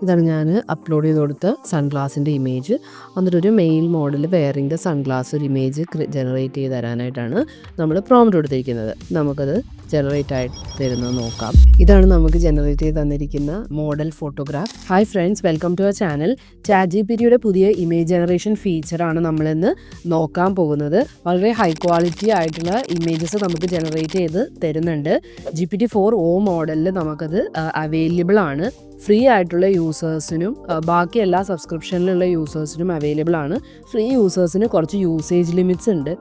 ഇതാണ് ഞാൻ അപ്ലോഡ് ചെയ്ത് കൊടുത്ത സൺഗ്ലാസിൻ്റെ ഇമേജ്. എന്നിട്ടൊരു male model wearing the sunglass ഒരു ഇമേജ് ജനറേറ്റ് ചെയ്ത് തരാനായിട്ടാണ് നമ്മൾ പ്രോംപ്റ്റ് കൊടുത്തിരിക്കുന്നത്. നമുക്കത് ജനറേറ്റ് ആയിട്ട് തരുന്നത് നോക്കാം. ഇതാണ് നമുക്ക് ജനറേറ്റ് ചെയ്ത് തന്നിരിക്കുന്ന model photograph. Hi friends, welcome to our channel. ChatGPTയുടെ പുതിയ ഇമേജ് ജനറേഷൻ ഫീച്ചറാണ് നമ്മളിന്ന് നോക്കാൻ പോകുന്നത്. വളരെ ഹൈ ക്വാളിറ്റി ആയിട്ടുള്ള ഇമേജസ് നമുക്ക് ജനറേറ്റ് ചെയ്ത് തരുന്നുണ്ട്. GPT-4o മോഡലിൽ നമുക്കത് അവൈലബിൾ ആണ്. ഫ്രീ ആയിട്ടുള്ള യൂസേഴ്സിനും ബാക്കി എല്ലാ സബ്സ്ക്രിപ്ഷനിലുള്ള യൂസേഴ്സിനും അവൈലബിൾ ആണ്. ഫ്രീ യൂസേഴ്സിന് കുറച്ച് യൂസേജ് ലിമിറ്റ്സ് ഉണ്ട്,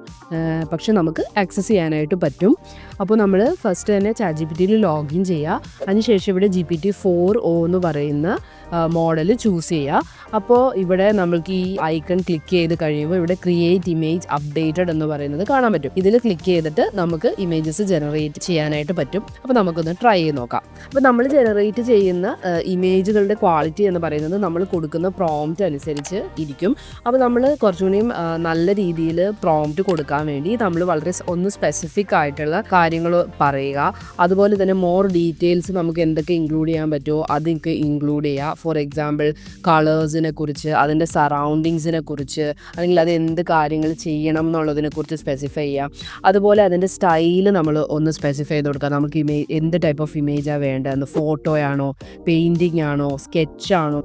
പക്ഷെ നമുക്ക് ആക്സസ് ചെയ്യാനായിട്ട് പറ്റും. അപ്പോൾ നമ്മൾ ഫസ്റ്റ് തന്നെ ChatGPTയിൽ ലോഗിൻ ചെയ്യുക. അതിനുശേഷം ഇവിടെ GPT-4o എന്ന് പറയുന്ന മോഡൽ ചൂസ് ചെയ്യുക. അപ്പോൾ ഇവിടെ നമ്മൾക്ക് ഈ ഐക്കൺ ക്ലിക്ക് ചെയ്ത് കഴിയുമ്പോൾ ഇവിടെ ക്രിയേറ്റ് ഇമേജ് അപ്ഡേറ്റഡ് എന്ന് പറയുന്നത് കാണാൻ പറ്റും. ഇതിൽ ക്ലിക്ക് ചെയ്തിട്ട് നമുക്ക് ഇമേജസ് ജനറേറ്റ് ചെയ്യാനായിട്ട് പറ്റും. അപ്പോൾ നമുക്കൊന്ന് ട്രൈ ചെയ്ത് നോക്കാം. അപ്പോൾ നമ്മൾ ജനറേറ്റ് ചെയ്യുന്ന ഇമേജുകളുടെ ക്വാളിറ്റി എന്ന് പറയുന്നത് നമ്മൾ കൊടുക്കുന്ന പ്രോംപ്റ്റ് അനുസരിച്ച് ഇരിക്കും. അപ്പോൾ നമ്മൾ കുറച്ചുകൂടിയും നല്ല രീതിയിൽ പ്രോംപ്റ്റ് കൊടുക്കാൻ വേണ്ടി നമ്മൾ വളരെ ഒന്ന് സ്പെസിഫിക് ആയിട്ടുള്ള കാര്യങ്ങൾ പറയുക. അതുപോലെ തന്നെ മോർ ഡീറ്റെയിൽസ് നമുക്ക് എന്തൊക്കെ ഇൻക്ലൂഡ് ചെയ്യാൻ പറ്റുമോ അതൊക്കെ ഇൻക്ലൂഡ് ചെയ്യുക. ഫോർ എക്സാമ്പിൾ കളേഴ്സിനെ കുറിച്ച്, അതിൻ്റെ സറൗണ്ടിങ്സിനെ കുറിച്ച്, അല്ലെങ്കിൽ അത് എന്ത് കാര്യങ്ങൾ ചെയ്യണം എന്നുള്ളതിനെ കുറിച്ച് സ്പെസിഫൈ ചെയ്യാം. അതുപോലെ അതിൻ്റെ സ്റ്റൈല് നമ്മൾ ഒന്ന് സ്പെസിഫൈ ചെയ്ത് കൊടുക്കുക. നമുക്ക് എന്ത് ടൈപ്പ് ഓഫ് ഇമേജാണ് വേണ്ടതെന്ന്, ഫോട്ടോയാണോ, പെയിൻറ്റിംഗ് ആണോ, സ്കെച്ചാണോ,